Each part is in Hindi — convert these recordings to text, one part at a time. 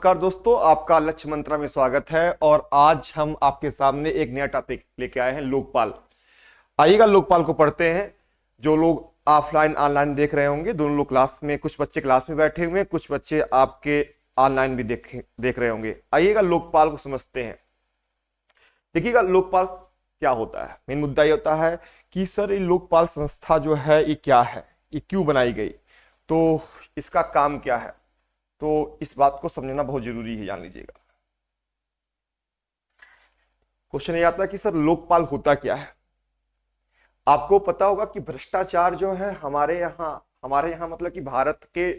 नमस्कार दोस्तों, आपका लक्ष्य मंत्रा में स्वागत है। और आज हम आपके सामने एक नया टॉपिक लेके आए हैं, लोकपाल। आइएगा लोकपाल को पढ़ते हैं। जो लोग ऑफलाइन ऑनलाइन देख रहे होंगे, दोनों लोग क्लास में, कुछ बच्चे क्लास में बैठे हुए हैं, कुछ बच्चे आपके ऑनलाइन भी देख रहे होंगे। आइएगा लोकपाल को समझते हैं। देखिएगा लोकपाल क्या होता है। मेन मुद्दा ये होता है कि सर ये लोकपाल संस्था जो है ये क्या है, ये क्यों बनाई गई, तो इसका काम क्या है। तो इस बात को समझना बहुत जरूरी है, जान लीजिएगा। क्वेश्चन ये आता है कि सर लोकपाल होता क्या है। आपको पता होगा कि भ्रष्टाचार जो है हमारे यहाँ मतलब कि भारत के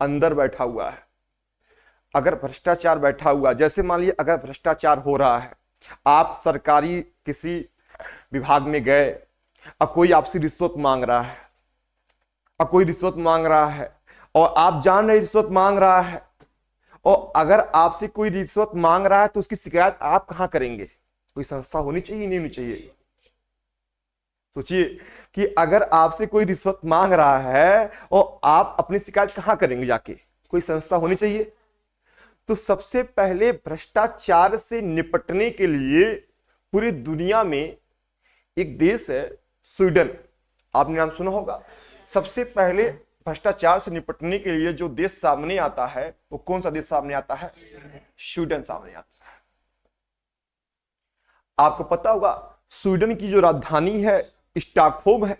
अंदर बैठा हुआ है। अगर भ्रष्टाचार बैठा हुआ, जैसे मान लीजिए अगर भ्रष्टाचार हो रहा है, आप सरकारी किसी विभाग में गए, अब कोई आपसे रिश्वत मांग रहा है, और आप जान रहे रिश्वत मांग रहा है, और अगर आपसे कोई रिश्वत मांग रहा है तो उसकी शिकायत आप कहां करेंगे। कोई संस्था होनी चाहिए, नहीं होनी चाहिए। सोचिए कि अगर आपसे कोई रिश्वत मांग रहा है और आप अपनी शिकायत कहां करेंगे, जाके कोई संस्था होनी चाहिए। तो सबसे पहले भ्रष्टाचार से निपटने के लिए पूरी दुनिया में एक देश है, स्वीडन। आपने नाम सुना होगा। सबसे पहले भ्रष्टाचार से निपटने के लिए जो देश सामने आता है, वो कौन सा देश सामने आता है? स्वीडन सामने आता है। आपको पता होगा स्वीडन की जो राजधानी है स्टॉकहोम है।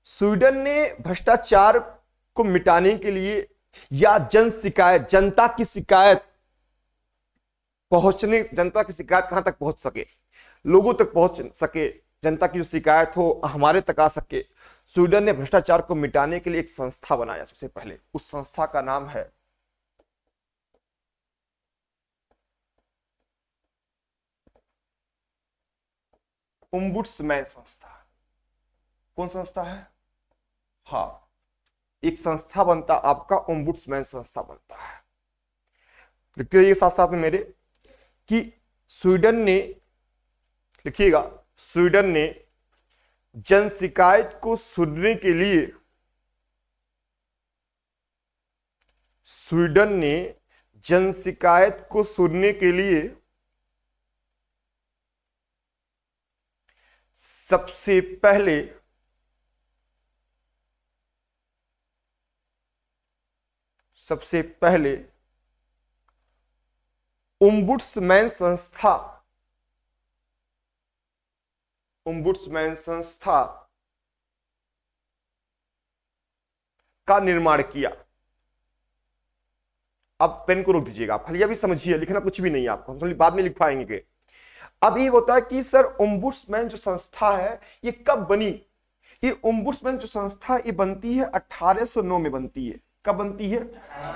स्वीडन ने भ्रष्टाचार को मिटाने के लिए या जनता की शिकायत कहां तक पहुंच सके, लोगों तक पहुंच सके, जनता की जो शिकायत हो हमारे तक आ सके, स्वीडन ने भ्रष्टाचार को मिटाने के लिए एक संस्था बनाया। सबसे पहले उस संस्था का नाम है ओम्बुड्समैन संस्था। कौन संस्था है? हाँ, एक संस्था बनता आपका, ओम्बुड्समैन संस्था बनता है। लिखते रहिए साथ साथ में मेरे कि स्वीडन ने, लिखिएगा, स्वीडन ने जन शिकायत को सुनने के लिए, स्वीडन ने जन शिकायत को सुनने के लिए सबसे पहले ओम्बुड्समैन संस्था का निर्माण किया। अब पेन को रोक दीजिएगा, आप खाली अभी समझिए, लिखना कुछ भी नहीं है आपको, हम बाद में लिख पाएंगे। अब ये होता है कि सर ओम्बुड्समैन जो संस्था है ये कब बनी। ये ओम्बुड्समैन जो संस्था ये बनती है 1809 में बनती है। कब बनती है?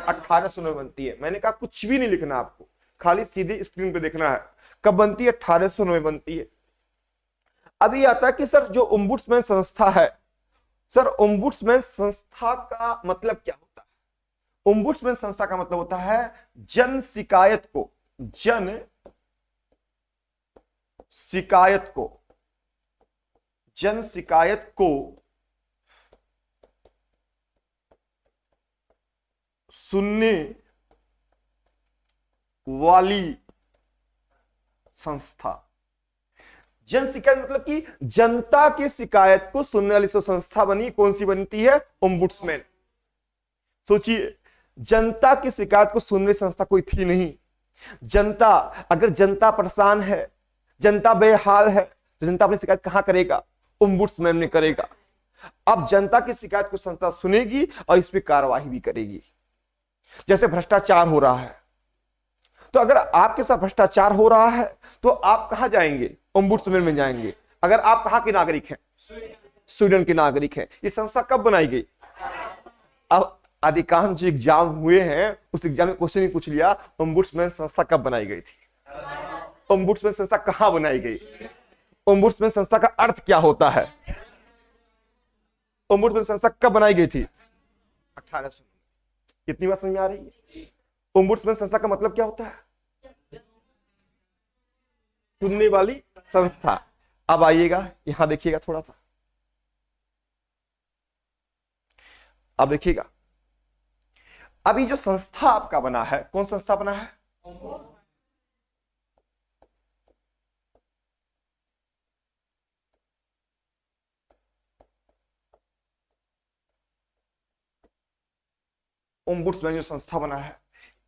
1809 में बनती है। मैंने कहा कुछ भी नहीं लिखना आपको, खाली सीधे स्क्रीन पे देखना है। कब बनती है? 1809 में बनती है। अभी आता है कि सर जो ओम्बुड्समैन संस्था है, सर ओम्बुड्समैन संस्था का मतलब क्या होता है? ओम्बुड्समैन संस्था का मतलब होता है जन शिकायत को सुनने वाली संस्था। जन शिकायत मतलब कि जनता की शिकायत को सुनने वाली संस्था बनी। कौन सी बनती है? ओम्बुड्समैन। सोचिए, जनता की शिकायत को सुनने वाली संस्था कोई थी नहीं। अगर जनता परेशान है, जनता बेहाल है, तो जनता अपनी शिकायत कहां करेगा? ओम्बुड्समैन ने करेगा। अब जनता की शिकायत को संस्था सुनेगी और इस पर कार्रवाई भी करेगी। जैसे भ्रष्टाचार हो रहा है, तो अगर आपके साथ भ्रष्टाचार हो रहा है तो आप कहां जाएंगे? ओम्बुड्समैन में जाएंगे। अगर आप कहां के नागरिक हैं? स्वीडन के नागरिक हैं। ये संस्था कब बनाई गई? अब अधिकांश जो एग्जाम हुए हैं उस एग्जाम में क्वेश्चन ही पूछ लिया, ओम्बुड्समैन संस्था कब बनाई गई थी? ओम्बुड्समैन संस्था कहां बनाई गई? ओम्बुड्समैन संस्था का अर्थ क्या होता है? ओम्बुड्समैन संस्था कब बनाई गई थी? 1800। कितनी बात समझ में आ रही है? ओम्बुड्समैन संस्था का मतलब क्या होता है? सुनने वाली संस्था। अब आइएगा यहां देखिएगा थोड़ा सा, अब देखिएगा अभी जो संस्था आपका बना है, कौन संस्था बना है? ओम्बुड्समैन जो संस्था बना है,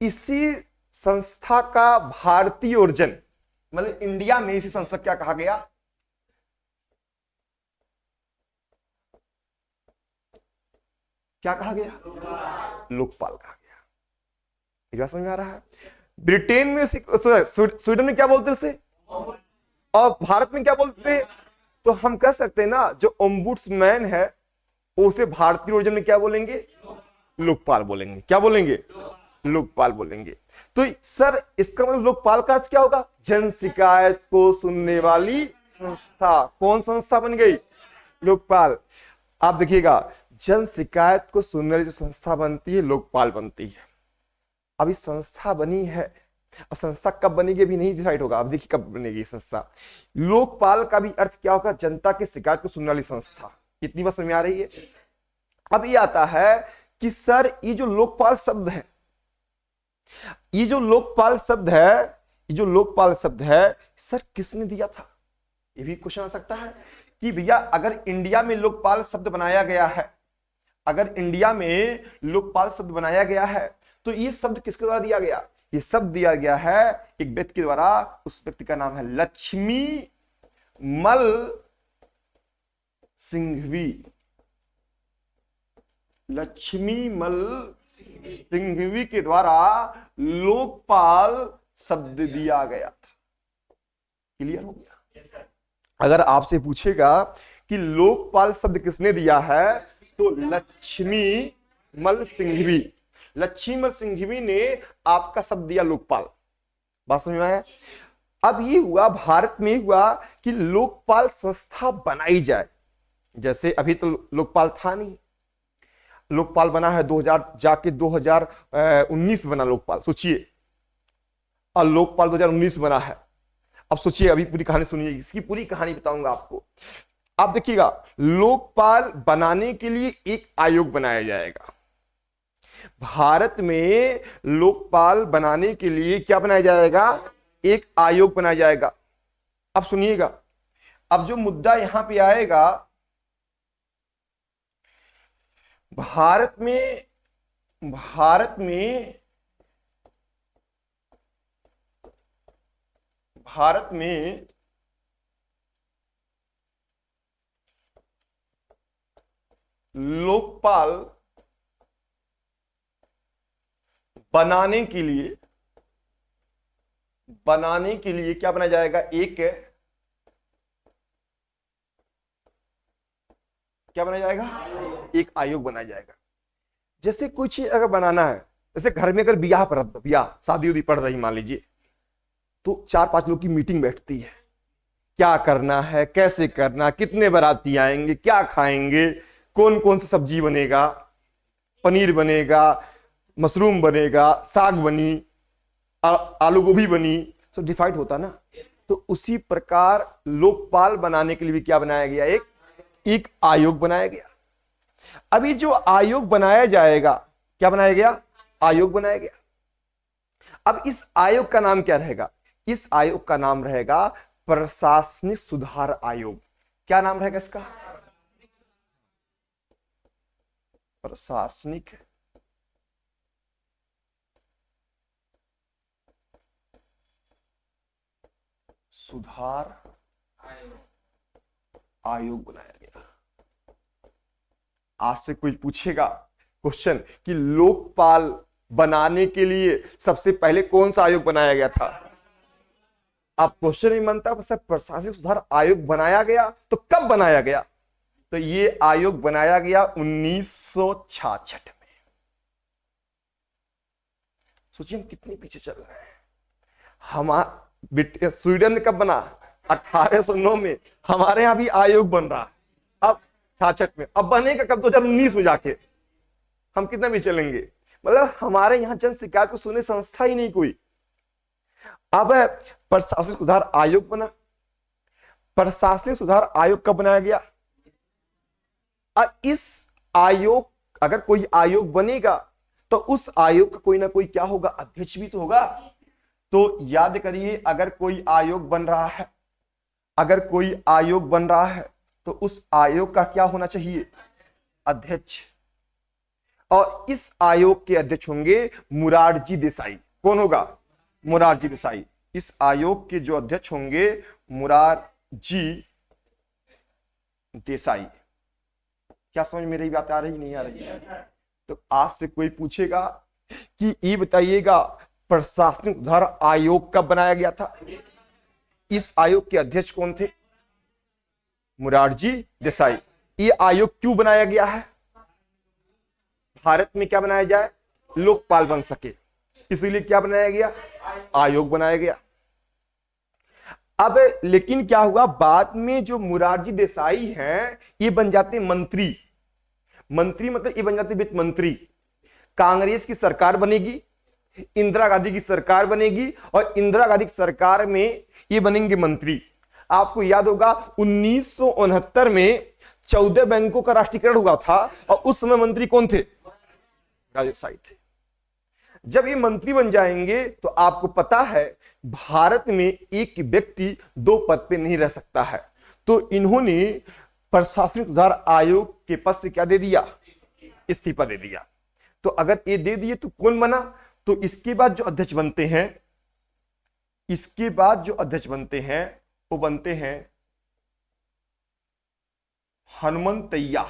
इसी संस्था का भारतीय ओरिजिन, मतलब इंडिया में इसी संस्था क्या कहा गया? क्या कहा गया? लोकपाल कहा गया। ये बात समझ में आ रहा है? ब्रिटेन में स्वीडन में क्या बोलते हैं उसे, और भारत में क्या बोलते हैं? तो हम कह सकते हैं ना, जो ओम्बुड्समैन है उसे भारतीय ओरिजिन में क्या बोलेंगे? लोकपाल बोलेंगे। क्या बोलेंगे? लोकपाल बोलेंगे। तो सर इसका मतलब लोकपाल का अर्थ क्या होगा? जन शिकायत को सुनने वाली संस्था। कौन संस्था बन गई? लोकपाल। आप देखिएगा, जन शिकायत को सुनने वाली जो संस्था बनती है, लोकपाल बनती है। अभी संस्था बनी है, और संस्था कब बनेगी अभी नहीं डिसाइड होगा। अब देखिए कब बनेगी संस्था। लोकपाल का भी अर्थ क्या होगा? जनता की शिकायत को सुनने वाली संस्था। इतनी बात समझ में आ रही है? अब ये आता है कि सर ये जो लोकपाल शब्द है, ये जो लोकपाल शब्द है, ये जो लोकपाल शब्द है, सर किसने दिया था? ये भी क्वेश्चन आ सकता है कि भैया अगर इंडिया में लोकपाल शब्द बनाया गया है, अगर इंडिया में लोकपाल शब्द बनाया गया है, तो ये शब्द किसके द्वारा दिया गया? ये शब्द दिया गया है एक व्यक्ति के द्वारा। उस व्यक्ति का नाम है लक्ष्मी मल सिंघवी। लक्ष्मी मल सिंघवी के द्वारा लोकपाल शब्द दिया गया था। क्लियर हो गया? अगर आपसे पूछेगा कि लोकपाल शब्द किसने दिया है, तो लक्ष्मी मल सिंघवी। लक्ष्मी मल सिंघवी ने आपका शब्द दिया लोकपाल। बात समझ में आया? अब ये हुआ, भारत में हुआ कि लोकपाल संस्था बनाई जाए। जैसे अभी तो लोकपाल था नहीं, लोकपाल बना है 2000 जाके 2019 बना लोकपाल, सोचिए। और लोकपाल 2019 बना है। अब सोचिए, अभी पूरी कहानी सुनिए, इसकी पूरी कहानी बताऊंगा आपको। आप देखिएगा, लोकपाल बनाने के लिए एक आयोग बनाया जाएगा। भारत में लोकपाल बनाने के लिए क्या बनाया जाएगा? एक आयोग बनाया जाएगा। अब सुनिएगा, अब जो मुद्दा यहां पे आएगा, भारत में लोकपाल बनाने के लिए क्या बनाया जाएगा? क्या बनाया जाएगा? एक आयोग बनाया जाएगा। जैसे कोई चीज अगर बनाना है, जैसे घर में अगर ब्याह शादी उदी पड़ रही मान लीजिए, तो 4-5 लोग की मीटिंग बैठती है। क्या करना है, कैसे करना, कितने बाराती आएंगे, क्या खाएंगे, कौन कौन सी सब्जी बनेगा, पनीर बनेगा, मशरूम बनेगा, साग बनी, आलू गोभी बनी, सब डिसाइड होता ना। तो उसी प्रकार लोकपाल बनाने के लिए भी क्या बनाया गया? एक आयोग बनाया गया। अभी जो आयोग बनाया जाएगा, क्या बनाया गया? आयोग बनाया गया। अब इस आयोग का नाम क्या रहेगा? इस आयोग का नाम रहेगा प्रशासनिक सुधार आयोग। क्या नाम रहेगा इसका? प्रशासनिक सुधार आयोग बनाया गया। आज से कोई पूछेगा क्वेश्चन कि लोकपाल बनाने के लिए सबसे पहले कौन सा आयोग बनाया गया था? आप क्वेश्चन नहीं बनता, बस प्रशासनिक सुधार आयोग बनाया गया। तो कब बनाया गया? तो ये आयोग बनाया गया 1966 में। सोचिए हम कितने पीछे चल रहे हैं। स्वीडन में कब बना? 1809 में। हमारे यहां भी आयोग बन रहा है अब 66 में। अब बनेगा कब? 2019 में जाके। हम कितना भी चलेंगे, मतलब हमारे यहां जन शिकायत को सुनने संस्था ही नहीं कोई। अब प्रशासनिक सुधार आयोग बना। प्रशासनिक सुधार आयोग कब बनाया गया? इस आयोग, अगर कोई आयोग बनेगा तो उस आयोग का कोई ना कोई क्या होगा, अध्यक्ष भी तो होगा। तो याद करिए, अगर कोई आयोग बन रहा है, अगर कोई आयोग बन रहा है तो उस आयोग का क्या होना चाहिए, अध्यक्ष। और इस आयोग के अध्यक्ष होंगे मोरारजी देसाई। कौन होगा, मोरारजी देसाई। इस आयोग के जो अध्यक्ष होंगे मोरारजी देसाई। क्या समझ में मेरी बात आ रही नहीं आ रही है? तो आज से कोई पूछेगा कि ये बताइएगा प्रशासनिक सुधार आयोग कब बनाया गया था, इस आयोग के अध्यक्ष कौन थे, मोरारजी देसाई। ये आयोग क्यों बनाया गया है, भारत में क्या बनाया जाए, लोकपाल बन सके, इसीलिए क्या बनाया गया, आयोग बनाया गया। अब लेकिन क्या हुआ, बाद में जो मोरारजी देसाई हैं ये बन जाते मंत्री। मंत्री मतलब ये बन जाते वित्त मंत्री। कांग्रेस की सरकार बनेगी, इंदिरा गांधी की सरकार बनेगी, और इंदिरा गांधी की सरकार में ये बनेंगे मंत्री। आपको याद होगा 1969 में 14 बैंकों का राष्ट्रीयकरण हुआ था और उस समय मंत्री कौन थे, देसाई थे। जब ये मंत्री बन जाएंगे तो आपको पता है भारत में एक व्यक्ति 2 पद पे नहीं रह सकता है, तो इन्होंने प्रशासनिक सुधार आयोग के पद से क्या दे दिया, इस्तीफा दे दिया। तो अगर ये दे दिए तो कौन बना, तो इसके बाद जो अध्यक्ष बनते हैं, इसके बाद जो अध्यक्ष बनते हैं वो बनते हैं हनुमंतैया।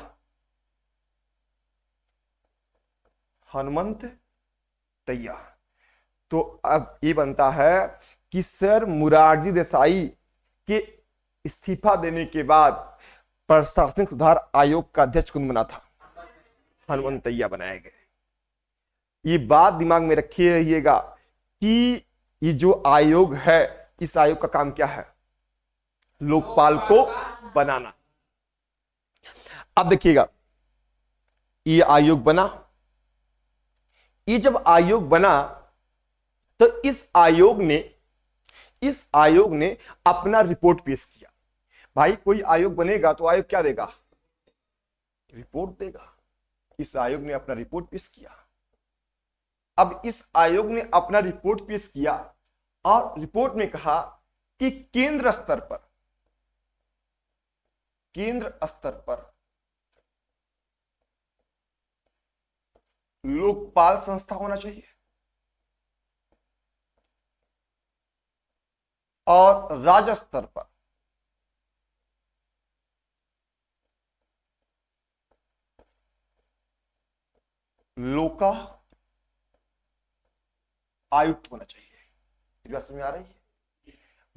हनुमंतैया। तो अब ये बनता है कि सर मोरारजी देसाई के इस्तीफा देने के बाद प्रशासनिक सुधार आयोग का अध्यक्ष कौन बना था, हनुमंतैया बनाए गए। ये बात दिमाग में रखिए रहिएगा कि ये जो आयोग है, इस आयोग का काम क्या है, लोकपाल को बनाना। अब देखिएगा ये आयोग बना, ये जब आयोग बना तो इस आयोग ने अपना रिपोर्ट पेश किया। भाई कोई आयोग बनेगा तो आयोग क्या देगा, रिपोर्ट देगा। इस आयोग ने अपना रिपोर्ट पेश किया। अब इस आयोग ने अपना रिपोर्ट पेश किया और रिपोर्ट में कहा कि केंद्र स्तर पर लोकपाल संस्था होना चाहिए और राज्य स्तर पर लोका आयुक्त होना चाहिए। बात समझ आ रही है?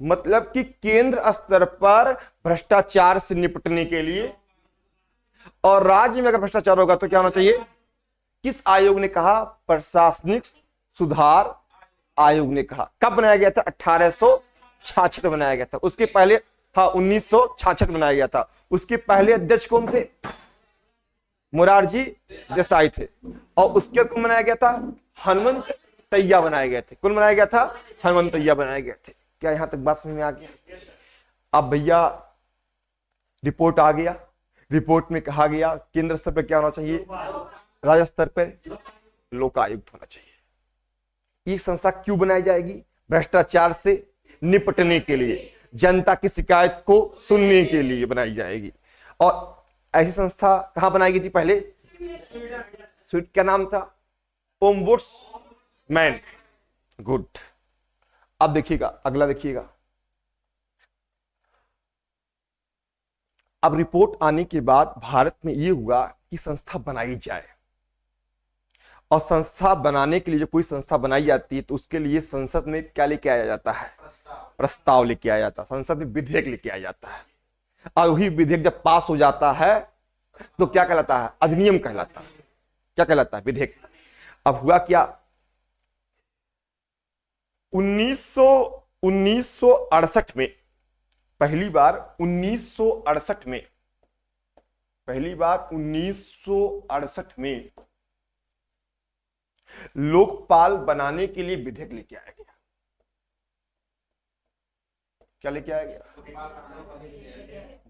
मतलब कि केंद्र स्तर पर भ्रष्टाचार से निपटने के लिए और राज्य में अगर भ्रष्टाचार होगा तो क्या होना चाहिए। किस आयोग ने कहा, प्रशासनिक सुधार आयोग ने कहा। कब बनाया गया था, 1866 बनाया गया था। उसके पहले 1966 बनाया गया था। उसके पहले अध्यक्ष कौन थे, मोरारजी देसाई थे। और उसके बाद कौन बनाया गया था, हनुमंतैया बनाए गए थे। कौन बनाया गया था, हनुमंतैया बनाए गए थे। क्या यहां तक बात समझ में आ गया? अब भैया रिपोर्ट आ गया। रिपोर्ट में कहा गया केंद्र स्तर पर क्या होना चाहिए, राज्य स्तर पर लोकायुक्त होना चाहिए। ये संस्था क्यों बनाई जाएगी, भ्रष्टाचार से निपटने के लिए, जनता की शिकायत को सुनने के लिए बनाई जाएगी। और ऐसी संस्था कहां बनाई गई थी पहले, स्वीडन। क्या नाम था, ओम्बुड्समैन। गुड। अब देखिएगा अगला, देखिएगा अब रिपोर्ट आने के बाद भारत में यह हुआ कि संस्था बनाई जाए। और संस्था बनाने के लिए जब कोई संस्था बनाई जाती है तो उसके लिए संसद में क्या लेके आया जाता है, प्रस्ताव लेके आया जाता है। संसद में विधेयक लेके आया जाता है। और वही विधेयक जब पास हो जाता है तो क्या कहलाता है, अधिनियम कहलाता है। क्या कहलाता है, विधेयक। अब हुआ क्या, 1968 में पहली बार 1968 में लोकपाल बनाने के लिए विधेयक लेके आया गया। क्या लेके आया गया,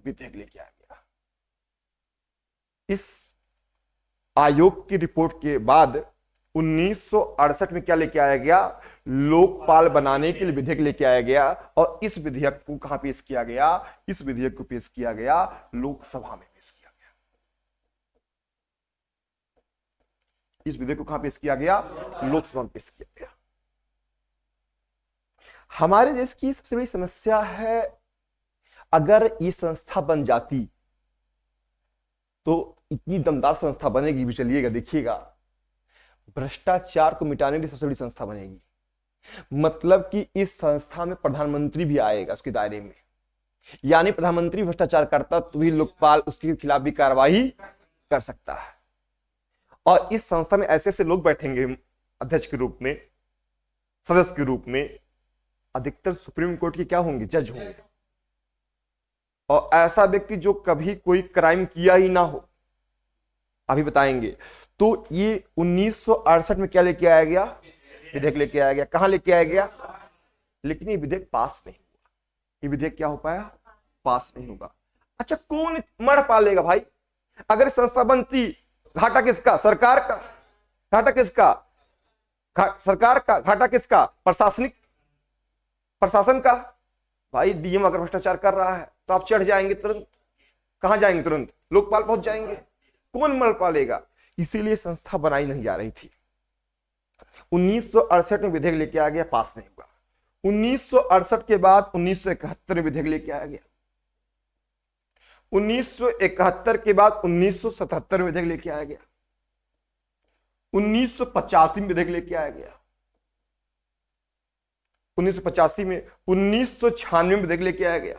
विधेयक लेके आया गया। इस आयोग की रिपोर्ट के बाद 1968 में क्या लेके आया गया? लोकपाल बनाने के लिए विधेयक लेके आया गया, और इस विधेयक को कहां पेश किया गया? इस विधेयक को पेश किया गया लोकसभा में पेश किया गया। इस विधेयक को कहां पेश किया गया? लोकसभा में पेश किया गया। हमारे देश की सबसे बड़ी समस्या है, अगर ये संस्था बन जाती तो इतनी दमदार संस्था बनेगी भी, चलिएगा देखिएगा, भ्रष्टाचार को मिटाने की सबसे बड़ी संस्था बनेगी। मतलब कि इस संस्था में प्रधानमंत्री भी आएगा उसके दायरे में, यानी प्रधानमंत्री भ्रष्टाचार करता तो भी लोकपाल उसके खिलाफ भी कार्रवाई कर सकता है। और इस संस्था में ऐसे ऐसे लोग बैठेंगे अध्यक्ष के रूप में, सदस्य के रूप में, अधिकतर सुप्रीम कोर्ट के क्या होंगे? जज होंगे। और ऐसा व्यक्ति जो कभी कोई क्राइम किया ही ना हो, अभी बताएंगे। तो ये 1968 में क्या लेके आया गया? विधेयक लेके आया गया। कहां लेके आया गया? लेकिन ये विधेयक पास नहीं हुआ। ये विधेयक क्या हो पाया? पास नहीं होगा। अच्छा, कौन मर पालेगा भाई? अगर संस्था बनती, घाटा किसका? सरकार का। घाटा किसका? सरकार का। घाटा किसका? प्रशासन का। भाई डीएम अगर भ्रष्टाचार कर रहा है तो आप चढ़ जाएंगे तुरंत। कहां जाएंगे? तुरंत लोकपाल पहुंच जाएंगे। कौन मर पालेगा? इसीलिए संस्था बनाई नहीं जा रही थी। 1968 में विधेयक लेके आ गया, पास नहीं हुआ। 1968 के बाद 1971 में विधेयक लेके आया गया। 1971 के बाद 1977 में विधेयक लेके आया गया। 1985 में विधेयक लेके आया गया। 1985 में, 1996 में विधेयक लेके आया गया।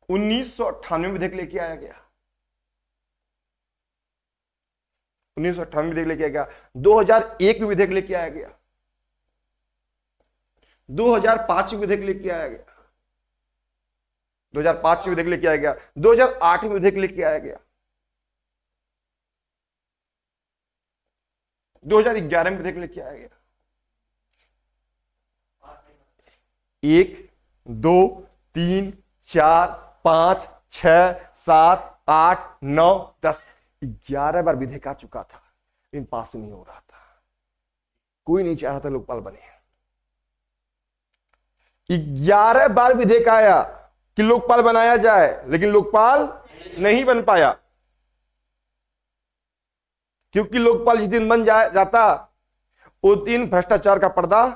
1998 में विधेयक लेके आया गया। 1998 में विधेयक लेके आया गया। 2001 में विधेयक लेके आया गया। 2005 में विधेयक लेके आया गया। 2005 में विधेयक लेके आया गया। 2008 में विधेयक लेके आया गया। 2011 में विधेयक लेके आया गया। 1 2 3 4 5 6 7 8 9 10 11 बार विधेयक आ चुका था, लेकिन पास नहीं हो रहा था। कोई नहीं चाह रहा था लोकपाल बने। 11 बार विधेयक आया कि लोकपाल बनाया जाए, लेकिन लोकपाल नहीं बन पाया। क्योंकि लोकपाल जिस दिन बन जाता उस दिन भ्रष्टाचार का पर्दा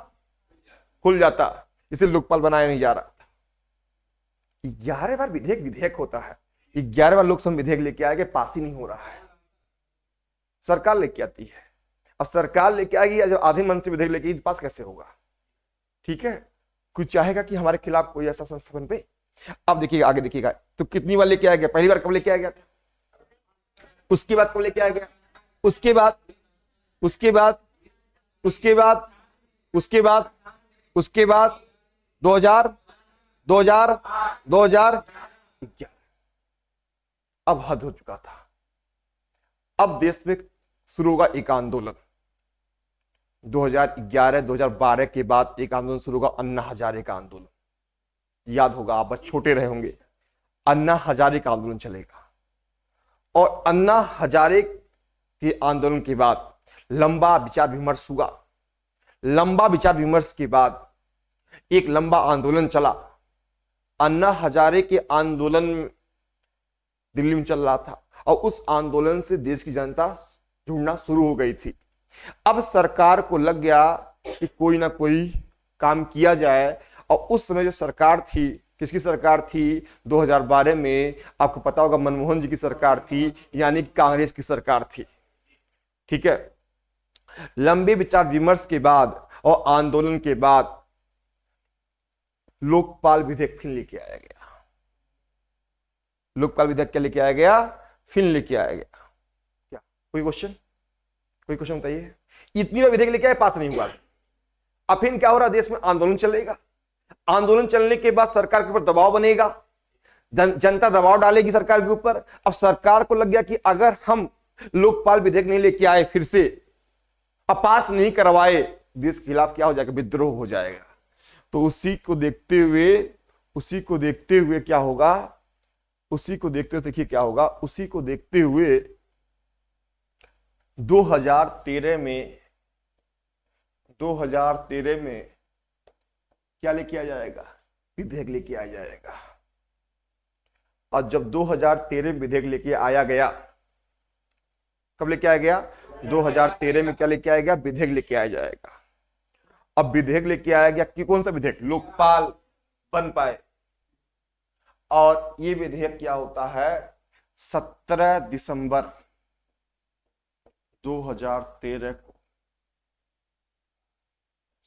खुल जाता, इसे लोकपाल बनाया नहीं जा रहा था। 11 बार विधेयक होता है, 11 बार लोकसभा विधेयक लेके आएगा, पास ही नहीं हो रहा है। सरकार लेके आती है। अब सरकार लेके आएगी, जब आधे मन से विधेयक लेके, पास कैसे होगा? ठीक है, कुछ चाहेगा कि हमारे खिलाफ कोई ऐसा संस्था बन पे। अब देखिएगा, आगे देखिएगा, तो कितनी बार लेके आया गया? पहली बार कब लेके आया गया था? उसके बाद कब लेके आया गया? उसके बाद 2011। अब हद हो चुका था। अब देश में शुरू होगा एक आंदोलन। 2011-2012 के बाद एक आंदोलन शुरू होगा, अन्ना हजारे का आंदोलन। याद होगा, आप बस छोटे रहे होंगे। अन्ना हजारे का आंदोलन चलेगा, और अन्ना हजारे के आंदोलन के बाद लंबा विचार विमर्श हुआ। लंबा विचार विमर्श के बाद एक लंबा आंदोलन चला। अन्ना हजारे के आंदोलन दिल्ली में चल रहा था, और उस आंदोलन से देश की जनता जुड़ना शुरू हो गई थी। अब सरकार को लग गया कि कोई ना कोई काम किया जाए, और उस समय जो सरकार थी, किसकी सरकार थी? 2012 में आपको पता होगा मनमोहन जी की सरकार थी, यानी कांग्रेस की सरकार थी। ठीक है, लंबे विचार विमर्श के बाद और आंदोलन के बाद लोकपाल विधेयक फिर लेके आया गया। लोकपाल विधेयक क्या लेके आया गया? फिर लेके आया गया। क्या कोई क्वेश्चन बताइए? इतनी बार विधेयक लेके आए, पास नहीं हुआ। अब फिर क्या हो रहा? देश में आंदोलन चलेगा। आंदोलन चलने के बाद सरकार के ऊपर दबाव बनेगा, जनता दबाव डालेगी सरकार के ऊपर। अब सरकार को लग गया कि अगर हम लोकपाल विधेयक नहीं लेके आए, फिर से अब पास नहीं करवाए, देश के खिलाफ क्या हो जाएगा? विद्रोह हो जाएगा। तो उसी को देखते हुए क्या होगा? देखिए क्या होगा? उसी को देखते हुए 2013 में 2013 में क्या लेके आ जाएगा? विधेयक लेके आ जाएगा। और जब 2013 में विधेयक लेके आया गया, कब लेके आया गया? 2013 में क्या लेके आया गया? विधेयक लेके आया जाएगा। अब विधेयक लेके आया गया कि कौन सा विधेयक? लोकपाल बन पाए। और ये विधेयक क्या होता है? 17 दिसंबर 2013 को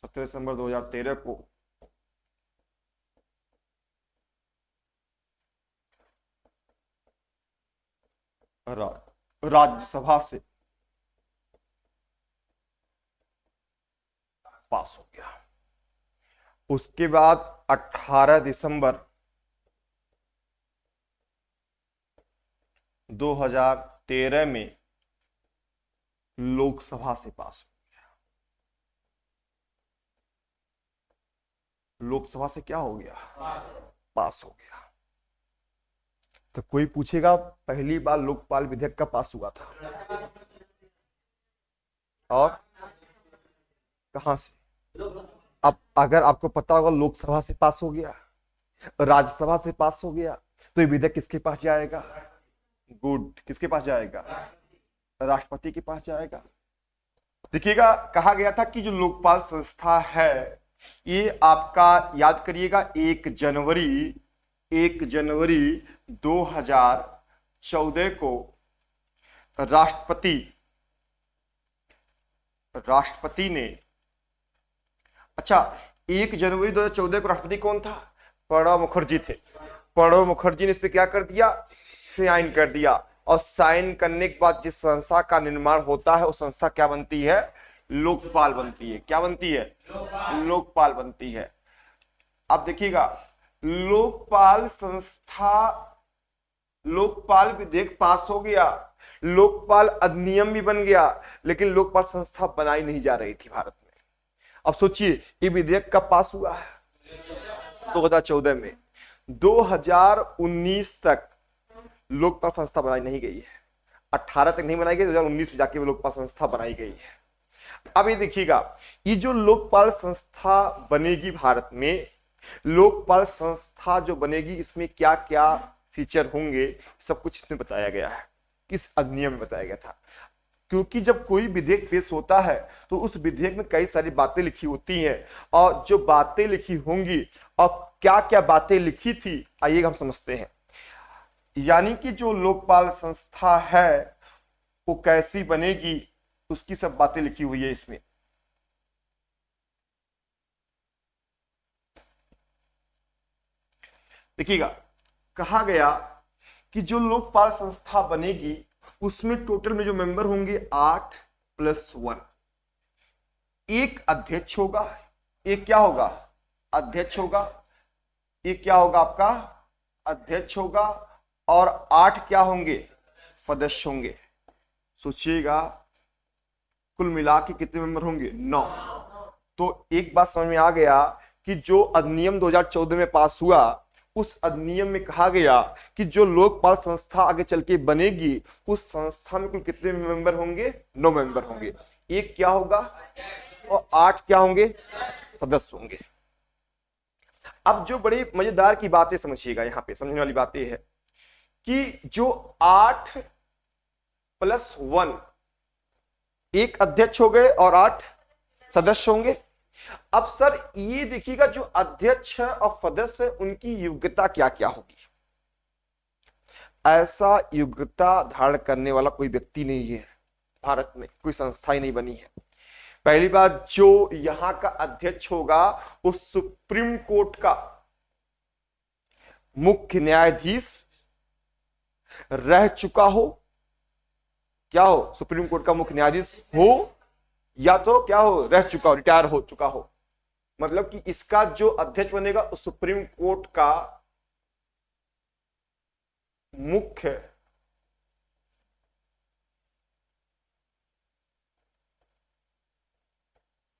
17 दिसंबर 2013 को राज्यसभा से पास हो गया। उसके बाद 18 दिसंबर 2013 में लोकसभा से पास हो गया। लोकसभा से क्या हो गया? पास हो गया। तो कोई पूछेगा पहली बार लोकपाल विधेयक कब पास हुआ था और कहां से? अब अगर आपको पता होगा लोकसभा से पास हो गया, राज्यसभा से पास हो गया, तो ये विधेयक किसके पास जाएगा? गुड, किसके पास जाएगा? राष्ट्रपति के पास जाएगा। देखिएगा, कहा गया था कि जो लोकपाल संस्था है ये आपका, याद करिएगा, 1 जनवरी 2014 को राष्ट्रपति ने, अच्छा 1 जनवरी 2014 को राष्ट्रपति कौन था? प्रणब मुखर्जी थे। प्रणब मुखर्जी ने इस पे क्या कर दिया? साइन कर दिया। और साइन करने के बाद जिस संस्था का निर्माण होता है उस संस्था क्या बनती है? लोकपाल बनती है। क्या बनती है? लोकपाल बनती है। अब देखिएगा, लोकपाल संस्था, लोकपाल विधेयक पास हो गया, लोकपाल अधिनियम भी बन गया, लेकिन लोकपाल संस्था बनाई नहीं जा रही थी भारत में। अब सोचिए, ये विधेयक कब पास हुआ है? 2014 में। 2019 तक लोकपाल संस्था बनाई नहीं गई है। 18 तक नहीं बनाई गई, 2019 में जाके लोकपाल संस्था बनाई गई है। अब ये देखिएगा, ये जो लोकपाल संस्था बनेगी भारत में, लोकपाल संस्था जो बनेगी इसमें क्या क्या फीचर होंगे, सब कुछ इसमें बताया गया है, किस अधिनियम में बताया गया था। क्योंकि जब कोई विधेयक पेश होता है तो उस विधेयक में कई सारी बातें लिखी होती हैं, और जो बातें लिखी होंगी और क्या क्या बातें लिखी थी, आइए हम समझते हैं। यानी कि जो लोकपाल संस्था है वो कैसी बनेगी, उसकी सब बातें लिखी हुई है इसमें। देखिएगा, कहा गया कि जो लोकपाल संस्था बनेगी उसमें टोटल में जो मेंबर होंगे 8 + 1। एक अध्यक्ष होगा, एक क्या होगा? अध्यक्ष होगा। एक क्या होगा आपका? अध्यक्ष होगा। और 8 क्या होंगे? सदस्य होंगे। सोचिएगा, कुल मिला के कितने मेंबर होंगे? 9। तो एक बात समझ में आ गया कि जो अधिनियम 2014 में पास हुआ, उस अधिनियम में कहा गया कि जो लोकपाल संस्था आगे चल के बनेगी उस संस्था में कुल कितने मेंबर होंगे? 9 मेंबर होंगे। एक क्या होगा और 8 क्या होंगे? सदस्य होंगे। अब जो बड़ी मजेदार की बातें समझिएगा, यहां पे समझने वाली बात यह है कि जो 8 + 1, एक अध्यक्ष हो गए और 8 सदस्य होंगे। अब सर ये देखिएगा, जो अध्यक्ष और सदस्य उनकी योग्यता क्या क्या होगी? ऐसा योग्यता धारण करने वाला कोई व्यक्ति नहीं है भारत में, कोई संस्था ही नहीं बनी है। पहली बात, जो यहां का अध्यक्ष होगा वो सुप्रीम कोर्ट का मुख्य न्यायाधीश रह चुका हो। क्या हो? सुप्रीम कोर्ट का मुख्य न्यायाधीश हो, या तो क्या हो? रह चुका हो, रिटायर हो चुका हो। मतलब कि इसका जो अध्यक्ष बनेगा उस सुप्रीम कोर्ट का मुख्य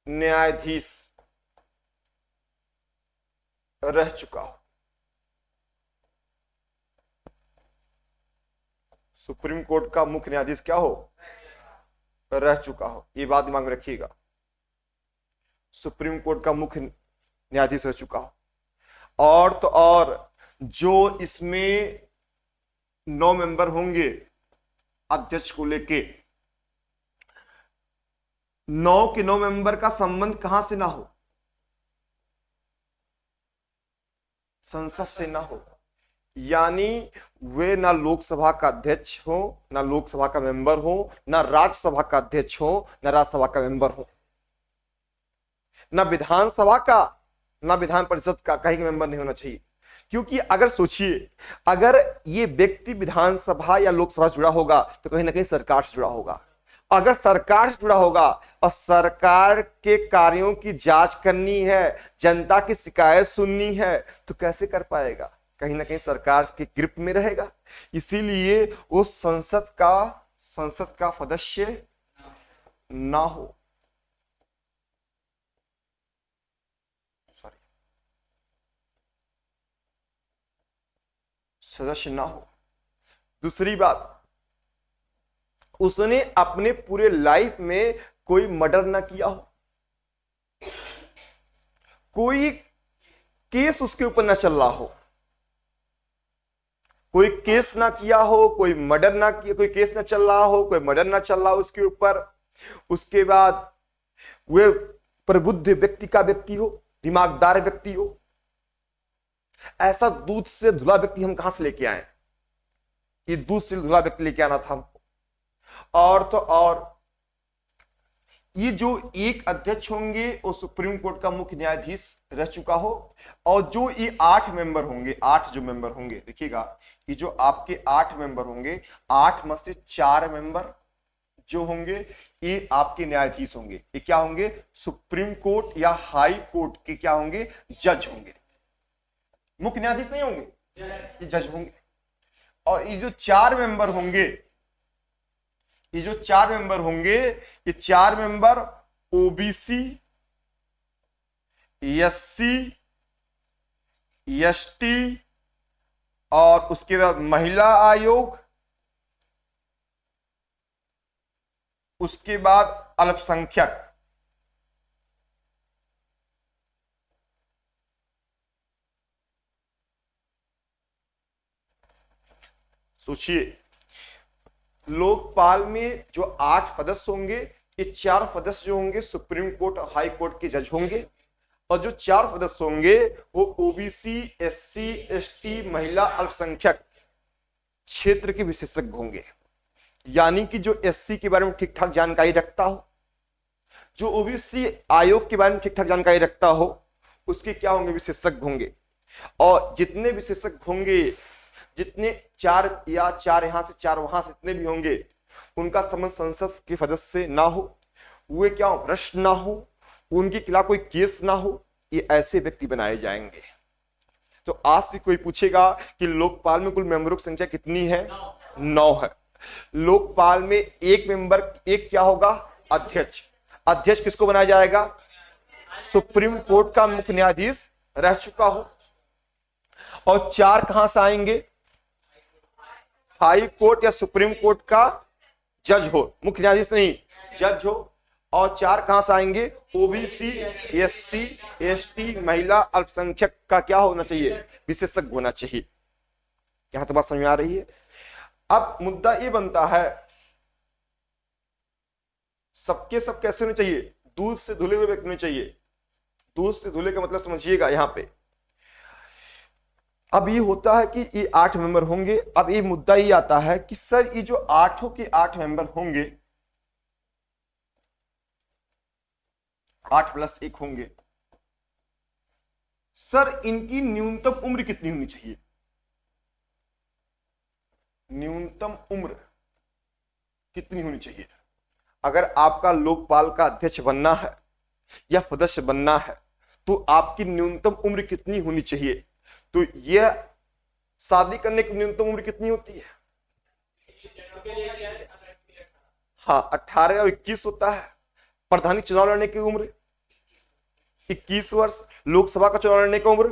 न्यायाधीश रह चुका हो। सुप्रीम कोर्ट का मुख्य न्यायाधीश क्या हो? रह चुका हो, ये बात दिमाग में रखिएगा। सुप्रीम कोर्ट का मुख्य न्यायाधीश रह चुका हो। और तो और जो इसमें 9 मेंबर होंगे अध्यक्ष को लेके, 9 के 9 मेंबर का संबंध कहां से ना हो, संसद से ना हो। यानी वे ना लोकसभा का अध्यक्ष हो, ना लोकसभा का मेंबर हो, ना राज्यसभा का अध्यक्ष हो, ना राज्यसभा का मेंबर हो, ना विधानसभा का, ना विधान परिषद का कहीं का मेंबर नहीं होना चाहिए। क्योंकि अगर सोचिए, अगर ये व्यक्ति विधानसभा या लोकसभा से जुड़ा होगा तो कहीं ना कहीं सरकार से जुड़ा होगा। अगर सरकार से जुड़ा होगा और सरकार के कार्यों की जांच करनी है, जनता की शिकायत सुननी है, तो कैसे कर पाएगा, कहीं ना कहीं सरकार के ग्रिप में रहेगा। इसीलिए वो संसद का सदस्य ना हो, सदस्य ना हो। दूसरी बात, उसने अपने पूरे लाइफ में कोई मर्डर ना किया हो, कोई केस उसके ऊपर ना चल रहा हो, कोई केस ना किया हो, कोई मर्डर ना किया, कोई केस ना चल रहा हो, कोई मर्डर ना चल रहा हो उसके ऊपर। उसके बाद वे प्रबुद्ध व्यक्ति का व्यक्ति हो, दिमागदार व्यक्ति हो। ऐसा दूध से धुला व्यक्ति हम कहां से लेके आए, ये दूध से धुला व्यक्ति लेके आना था हमको। और तो और ये जो एक अध्यक्ष होंगे वो सुप्रीम कोर्ट का मुख्य न्यायाधीश रह चुका हो, और जो ये 8 मेंबर होंगे, 8 जो मेंबर होंगे, देखिएगा ये जो आपके 8 मेंबर होंगे, 8 में से 4 मेंबर जो होंगे ये आपके न्यायाधीश होंगे। ये क्या होंगे, सुप्रीम कोर्ट या हाई कोर्ट के क्या होंगे, जज होंगे। मुख्य न्यायाधीश नहीं होंगे, ये जज होंगे। और ये जो 4 मेंबर होंगे, ये जो 4 मेंबर होंगे, ये 4 मेंबर ओबीसी, एससी, एसटी और उसके बाद महिला आयोग, उसके बाद अल्पसंख्यक। सोचिए, लोकपाल में जो 8 सदस्य होंगे, ये 4 सदस्य जो होंगे सुप्रीम कोर्ट और हाई कोर्ट के जज होंगे, और जो 4 सदस्य होंगे वो ओबीसी, एससी, एसटी, महिला, अल्पसंख्यक क्षेत्र के विशेषज्ञ होंगे। यानी कि जो एससी के बारे में ठीक ठाक जानकारी रखता हो, जो ओबीसी आयोग के बारे में ठीक ठाक जानकारी रखता हो, उसके क्या होंगे, विशेषज्ञ होंगे। और जितने विशेषज्ञ होंगे, जितने 4 या 4 यहां से 4 वहां से, जितने भी होंगे, उनका संबंध संसद के सदस्य से ना हो, वे क्या हो, भ्रष्ट ना हो, उनके खिलाफ कोई केस ना हो, ये ऐसे व्यक्ति बनाए जाएंगे। तो आज भी कोई पूछेगा कि लोकपाल में कुल मेंबरों की संख्या कितनी है, 9 है। लोकपाल में एक मेंबर, एक क्या होगा, अध्यक्ष। अध्यक्ष किसको बनाया जाएगा, सुप्रीम कोर्ट का मुख्य न्यायाधीश रह चुका हो। और 4 कहां से आएंगे, हाई कोर्ट या सुप्रीम कोर्ट का जज हो, मुख्य न्यायाधीश नहीं, जज हो। और 4 कहां से आएंगे, ओबीसी, एससी, एसटी, महिला, अल्पसंख्यक का क्या होना चाहिए, विशेषज्ञ होना चाहिए। यहां तो बात समझ में आ रही है। अब मुद्दा ये बनता है, सबके सब कैसे होने चाहिए, दूध से धुले हुए व्यक्ति होने चाहिए। दूध से धुले का मतलब समझिएगा यहां पे। अब ये होता है कि ये 8 मेंबर होंगे। अब ये मुद्दा ये आता है कि सर ये जो 8 के 8 मेंबर होंगे, 8 + 1 होंगे, सर इनकी न्यूनतम उम्र कितनी होनी चाहिए, न्यूनतम उम्र कितनी होनी चाहिए। अगर आपका लोकपाल का अध्यक्ष बनना है या सदस्य बनना है तो आपकी न्यूनतम उम्र कितनी होनी चाहिए। तो यह शादी करने की न्यूनतम उम्र कितनी होती है, हाँ 18 और 21 होता है। प्रधानी चुनाव लड़ने की उम्र 21 वर्ष, लोकसभा का चुनाव लड़ने की उम्र,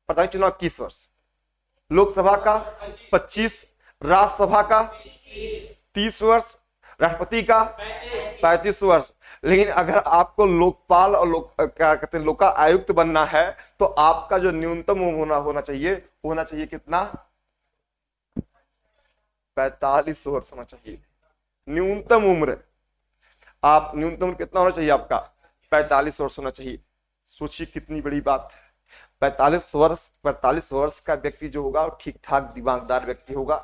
प्रधानी चुनाव 21 वर्ष, लोकसभा का 25, राज्यसभा का 30 वर्ष, राष्ट्रपति का 35 वर्ष। लेकिन अगर आपको लोकपाल और क्या कहते हैं लोका आयुक्त बनना है तो आपका जो न्यूनतम उम्र होना चाहिए कितना? 45 वर्ष होना चाहिए न्यूनतम उम्र। आप न्यूनतम उम्र कितना होना चाहिए आपका? 45 वर्ष होना चाहिए। सोचिए कितनी बड़ी बात है। 45 वर्ष का व्यक्ति जो होगा वो ठीक ठाक दिमागदार व्यक्ति होगा,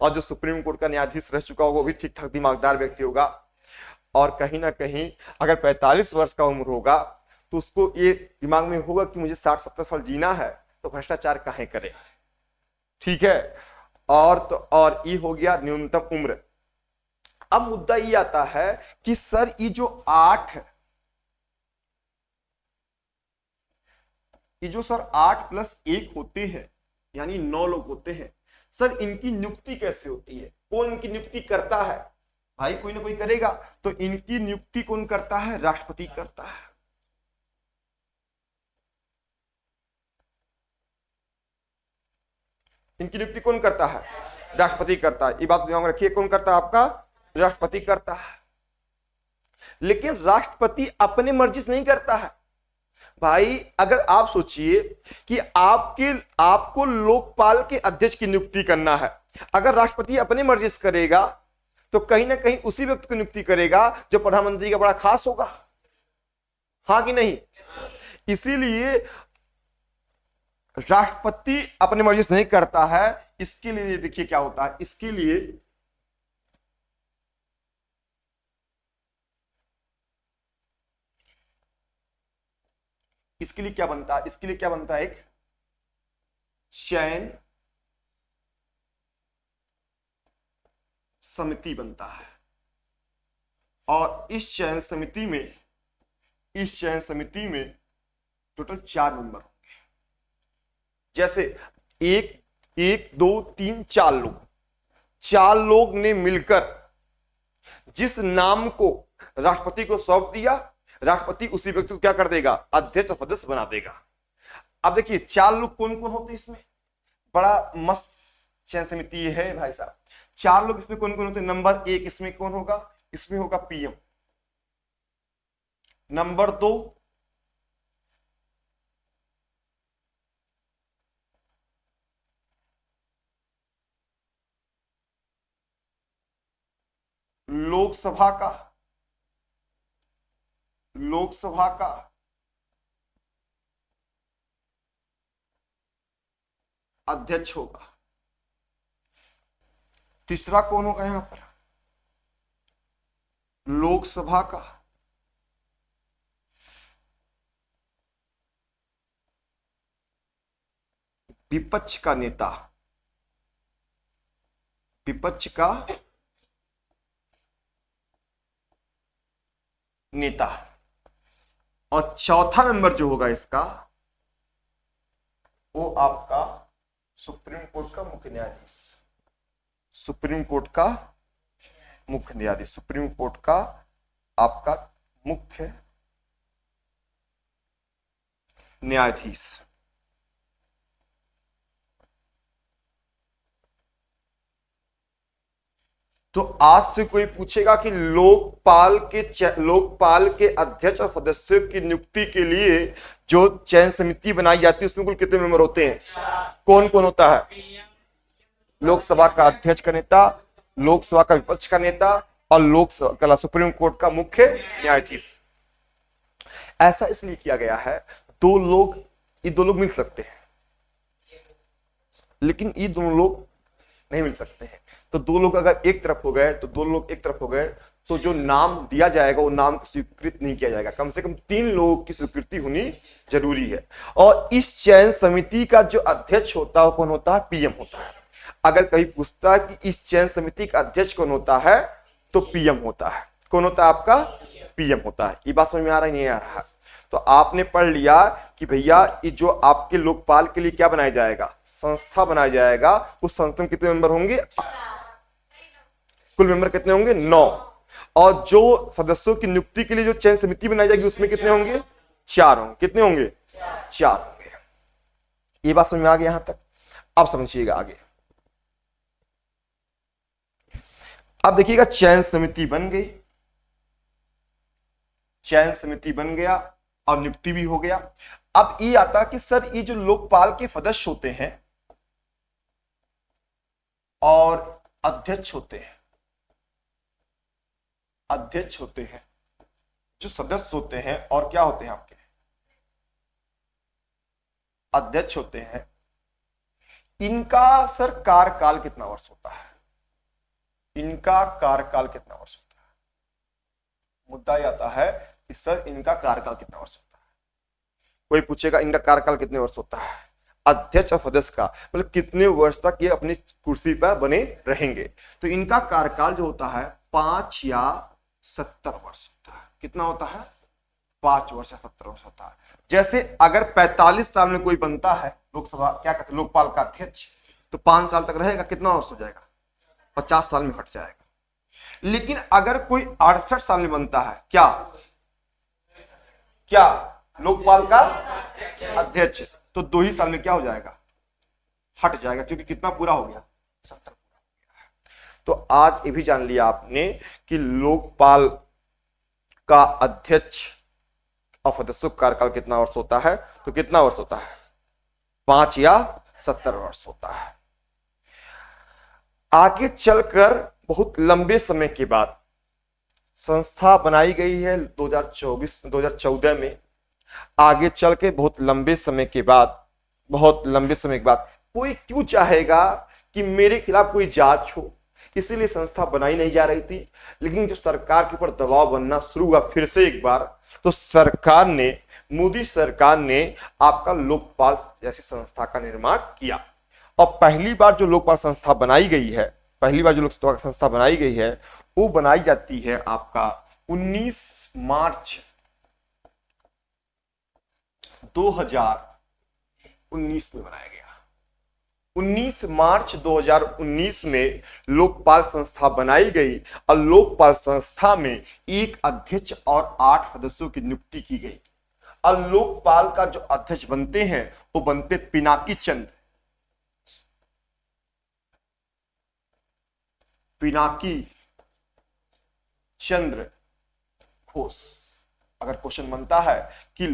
और जो सुप्रीम कोर्ट का न्यायाधीश रह चुका होगा वो भी ठीक ठाक दिमागदार व्यक्ति होगा। और कहीं ना कहीं अगर 45 वर्ष का उम्र होगा तो उसको ये दिमाग में होगा कि मुझे 60-70 साल जीना है, तो भ्रष्टाचार काहे करे। ठीक है, और ये हो गया न्यूनतम उम्र। अब मुद्दा ये आता है कि सर ये जो 8+1 होते हैं यानी 9 लोग होते हैं, सर इनकी नियुक्ति कैसे होती है? कौन इनकी नियुक्ति करता है? भाई कोई ना कोई करेगा। तो इनकी नियुक्ति कौन करता है? राष्ट्रपति करता है। इनकी नियुक्ति कौन करता है? राष्ट्रपति करता है। ये बात ध्यान में रखिए, कौन करता है आपका? राष्ट्रपति करता है। लेकिन राष्ट्रपति अपने मर्जी से नहीं करता है भाई। अगर आप सोचिए कि आपको लोकपाल के अध्यक्ष की नियुक्ति करना है, अगर राष्ट्रपति अपने मर्जी से करेगा तो कहीं ना कहीं उसी व्यक्ति की नियुक्ति करेगा जो प्रधानमंत्री का बड़ा खास होगा, हाँ कि नहीं? इसीलिए राष्ट्रपति अपने मर्जी से नहीं करता है। इसके लिए देखिए क्या होता है। इसके लिए क्या बनता है? इसके लिए क्या बनता है? एक चयन समिति बनता है, और इस चयन समिति में टोटल 4 मेंबर होंगे। जैसे 1 2 3 4 लोग ने मिलकर जिस नाम को राष्ट्रपति को सौंप दिया, राष्ट्रपति उसी व्यक्ति को क्या कर देगा? अध्यक्ष सदस्य बना देगा। अब देखिए 4 लोग कौन कौन होते हैं इसमें? बड़ा मस्त चयन समिति है भाई साहब। 4 लोग इसमें कौन कौन होते हैं? नंबर 1 इसमें कौन होगा? इसमें होगा पीएम। नंबर 2 लोकसभा का अध्यक्ष होगा। तीसरा कौन होगा यहां पर? लोकसभा का विपक्ष का नेता, और चौथा मेंबर जो होगा इसका, वो आपका सुप्रीम कोर्ट का मुख्य न्यायाधीश। सुप्रीम कोर्ट का आपका मुख्य न्यायाधीश। तो आज से कोई पूछेगा कि लोकपाल के अध्यक्ष और सदस्यों की नियुक्ति के लिए जो चयन समिति बनाई जाती है उसमें कुल कितने मेंबर होते हैं? कौन कौन होता है? लोकसभा का अध्यक्ष का नेता, लोकसभा का विपक्ष का नेता, और सुप्रीम कोर्ट का मुख्य न्यायाधीश। ऐसा इसलिए किया गया है, ये दो लोग मिल सकते हैं, लेकिन ये दोनों लोग नहीं मिल सकते हैं। तो 2 लोग अगर एक तरफ हो गए तो जो नाम दिया जाएगा वो नाम को स्वीकृत नहीं किया जाएगा। कम से कम 3 लोगों की स्वीकृति होनी जरूरी है। और इस चयन समिति का जो अध्यक्ष होता है कौन होता है? पीएम होता है। अगर कभी पूछता है कि इस चयन समिति का अध्यक्ष कौन होता है, तो पीएम होता है। कौन होता है आपका? पीएम होता है। ये बात समझ में आ रहा है नहीं आ रहा? तो आपने पढ़ लिया कि भैया ये जो आपके लोकपाल के लिए क्या बनाया जाएगा? संस्था बनाया जाएगा। उस संस्था में कितने मेंबर होंगे? कुल मेंबर कितने होंगे? 9। और जो सदस्यों की नियुक्ति के लिए जो चयन समिति बनाई जाएगी उसमें कितने होंगे? 4 होंगे। कितने होंगे? 4 होंगे। ये बात समझ में आ गई यहां तक? अब समझिएगा आगे। अब देखिएगा चयन समिति बन गई, चयन समिति बन गया और नियुक्ति भी हो गया। अब ये आता कि सर ये जो लोकपाल के सदस्य होते हैं और अध्यक्ष होते हैं, अध्यक्ष होते हैं, जो सदस्य होते हैं और क्या होते हैं आपके अध्यक्ष होते हैं, इनका सर कार्यकाल कितना वर्ष होता है? इनका कार्यकाल कितना वर्ष होता है? मुद्दा ये आता है कि सर इनका कार्यकाल कितना वर्ष होता है। कोई पूछेगा इनका कार्यकाल कितने वर्ष होता है, अध्यक्ष और सदस्य का, मतलब कितने वर्ष तक ये अपनी कुर्सी पर बने रहेंगे। तो इनका कार्यकाल जो होता है 5 या 70 वर्ष होता है। कितना होता है? 5 वर्ष या 70 वर्ष होता है। जैसे अगर 45 साल में कोई बनता है लोकसभा, क्या कहते हैं, लोकपाल का अध्यक्ष, तो 5 साल तक रहेगा, कितना वर्ष हो जाएगा? 50 साल में हट जाएगा। लेकिन अगर कोई 68 साल में बनता है, क्या क्या लोकपाल का अध्यक्ष, तो 2 ही साल में क्या हो जाएगा? हट जाएगा, क्योंकि कितना पूरा हो गया? 70 पूरा हो गया। तो आज ये भी जान लिया आपने कि लोकपाल का अध्यक्ष और सदस्यों का कार्यकाल कितना वर्ष होता है। तो कितना वर्ष होता है? 5 या 70 वर्ष होता है। आगे चलकर बहुत लंबे समय के बाद संस्था बनाई गई है 2014 में। आगे चल के बहुत लंबे समय के बाद कोई क्यों चाहेगा कि मेरे खिलाफ कोई जांच हो, इसीलिए संस्था बनाई नहीं जा रही थी। लेकिन जब सरकार के ऊपर दबाव बनना शुरू हुआ फिर से एक बार, तो सरकार ने, मोदी सरकार ने आपका लोकपाल जैसी संस्था का निर्माण किया। और पहली बार जो लोकपाल संस्था बनाई गई है, वो बनाई जाती है आपका 19 मार्च 2019 में बनाया गया। 19 मार्च 2019 में लोकपाल संस्था बनाई गई और लोकपाल संस्था में एक अध्यक्ष और 8 सदस्यों की नियुक्ति की गई। और लोकपाल का जो अध्यक्ष बनते हैं वो बनते पिनाकी चंद्र घोष। अगर क्वेश्चन बनता है कि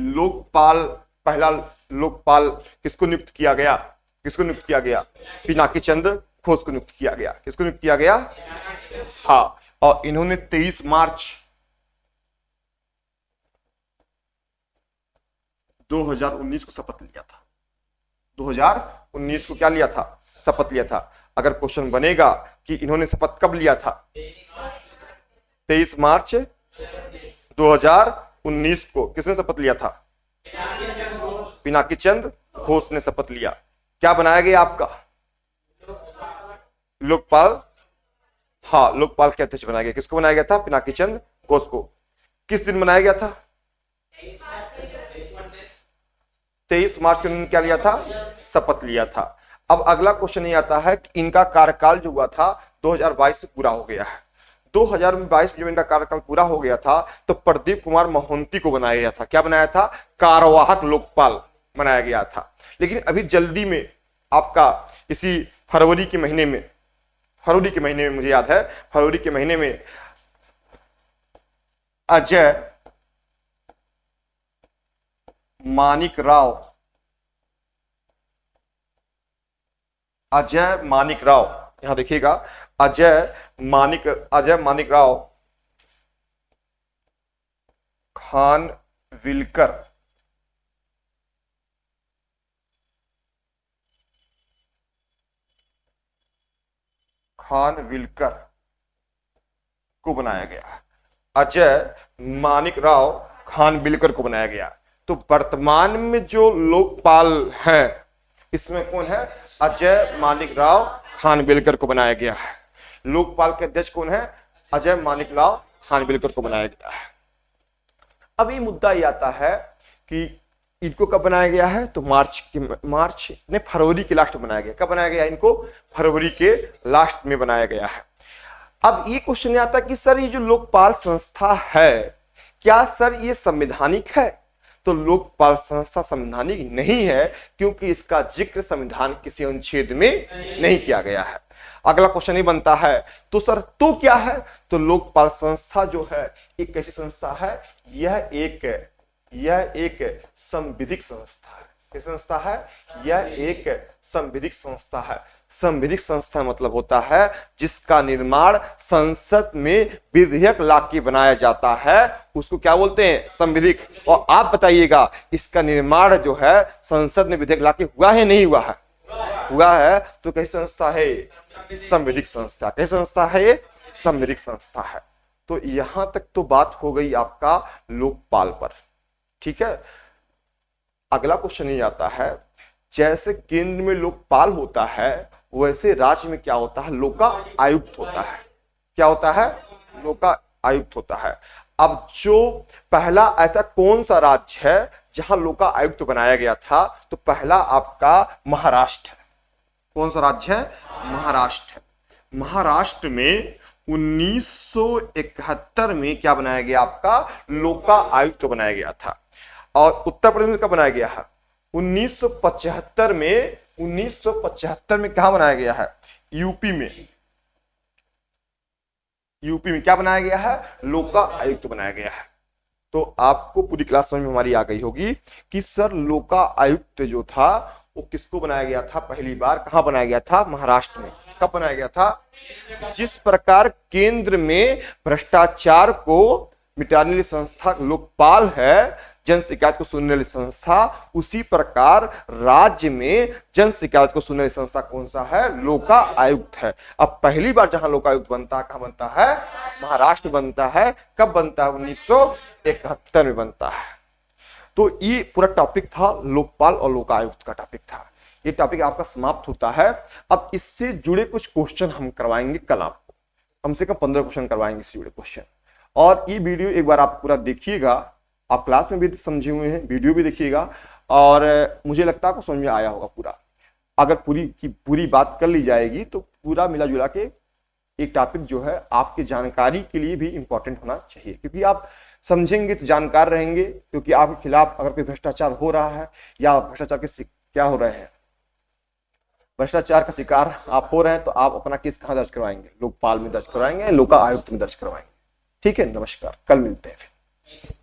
पहला लोकपाल किसको नियुक्त किया गया? पिनाकी चंद्र घोष को नियुक्त किया गया। किसको नियुक्त किया गया? हाँ, और इन्होंने 23 मार्च 2019 को शपथ लिया था। 2019 को क्या लिया था? शपथ लिया था। अगर क्वेश्चन बनेगा कि इन्होंने शपथ कब लिया था? 23 मार्च 2019 को किसने शपथ लिया था? पिनाकी चंद्र घोष ने शपथ लिया। क्या बनाया गया आपका? लोकपाल। हाँ, लोकपाल के अध्यक्ष बनाया गया। किसको बनाया गया था? पिनाकी चंद्र घोष को। किस दिन बनाया गया था? 23 मार्च को उन्होंने क्या लिया था? शपथ लिया था। अब अगला क्वेश्चन ये आता है कि इनका कार्यकाल जो हुआ था 2022 से पूरा हो गया है। 2022 में जब इनका कार्यकाल पूरा हो गया था तो प्रदीप कुमार मोहंती को बनाया गया था। क्या बनाया था? कार्यवाहक लोकपाल बनाया गया था। लेकिन अभी जल्दी में आपका इसी फरवरी के महीने में मुझे याद है, फरवरी के महीने में अजय मानिक राव, यहां देखिएगा, अजय मानिक राव खानविलकर को बनाया गया। अजय मानिक राव खानविलकर को बनाया गया। तो वर्तमान में जो लोकपाल है इसमें कौन है? अजय मानिक राव खानविलकर को बनाया गया है। लोकपाल के अध्यक्ष कौन है? अजय मानिक राव खानविलकर को बनाया गया है। अब ये मुद्दा ये आता है कि इनको कब बनाया गया है? तो फरवरी के लास्ट में बनाया गया। कब बनाया गया इनको? फरवरी के लास्ट में बनाया गया है। अब ये क्वेश्चन आता है कि सर ये जो लोकपाल संस्था है, क्या सर ये संवैधानिक है? तो लोकपाल संस्था संवैधानिक नहीं है, क्योंकि इसका जिक्र संविधान किसी अनुच्छेद में नहीं किया गया है। अगला क्वेश्चन ही बनता है, तो सर तो क्या है? तो लोकपाल संस्था जो है एक कैसी संस्था है? यह एक संविधिक संस्था है। कैसी संस्था है? यह एक संविधिक संस्था है। संविधिक संस्था मतलब होता है जिसका निर्माण संसद में विधेयक लाके बनाया जाता है, उसको क्या बोलते हैं? संविधिक। और आप बताइएगा इसका निर्माण जो है संसद में विधेयक लाके हुआ है नहीं हुआ है? हुआ है। तो कैसी संस्था है? संविधिक संस्था। कैसी संस्था है? ये संविधिक संस्था है। तो यहां तक तो बात हो गई आपका लोकपाल पर, ठीक है। अगला क्वेश्चन ये आता है, जैसे केंद्र में लोकपाल होता है वैसे राज्य में क्या होता है? लोका आयुक्त होता है। क्या होता है? लोका आयुक्त होता है। अब जो पहला ऐसा कौन सा राज्य है जहां लोका आयुक्त बनाया गया था? तो पहला आपका महाराष्ट्र है। कौन सा राज्य है? महाराष्ट्र है। महाराष्ट्र में 1971 में क्या बनाया गया? आपका लोका आयुक्त बनाया गया था। और उत्तर प्रदेश में कब बनाया गया है? 1975 में। 1975 में कहां बनाया गया है? यूपी में। यूपी में क्या बनाया गया है? लोका आयुक्त बनाया गया है। तो आपको पूरी क्लास समझ में हमारी आ गई होगी कि सर लोका आयुक्त जो था वो किसको बनाया गया था? पहली बार कहां बनाया गया था? महाराष्ट्र में। कब बनाया गया था? जिस प्रकार केंद्र में भ्रष्टाचार को मिटाने वाली संस्था लोकपाल है, जन शिकायत को सुनने वाली संस्था, उसी प्रकार राज्य में जन शिकायत को सुनने वाली संस्था कौन सा है? लोका आयुक्त है। अब पहली बार जहां लोका आयुक्त बनता है, कहां बनता है? महाराष्ट्र बनता है। कब बनता है? 1971 में बनता है। तो ये पूरा टॉपिक था लोकपाल और लोका आयुक्त का टॉपिक था। ये टॉपिक आपका समाप्त होता है। अब इससे जुड़े कुछ क्वेश्चन हम करवाएंगे कल आपको, कम से कम 15 क्वेश्चन करवाएंगे इससे जुड़े क्वेश्चन। और ये वीडियो एक बार आप पूरा देखिएगा, आप क्लास में भी समझे हुए हैं, वीडियो भी देखिएगा, और मुझे लगता है आपको समझ में आया होगा पूरा। अगर पूरी की पूरी बात कर ली जाएगी तो पूरा मिला जुला के एक टॉपिक जो है आपकी जानकारी के लिए भी इंपॉर्टेंट होना चाहिए, क्योंकि आप समझेंगे तो जानकार रहेंगे। क्योंकि आपके खिलाफ अगर कोई भ्रष्टाचार हो रहा है या भ्रष्टाचार के क्या हो रहे हैं, भ्रष्टाचार का शिकार आप हो रहे हैं, तो आप अपना केस कहां दर्ज करवाएंगे? लोकपाल में दर्ज करवाएंगे, लोका आयुक्त में दर्ज करवाएंगे। ठीक है, नमस्कार, कल मिलते हैं फिर।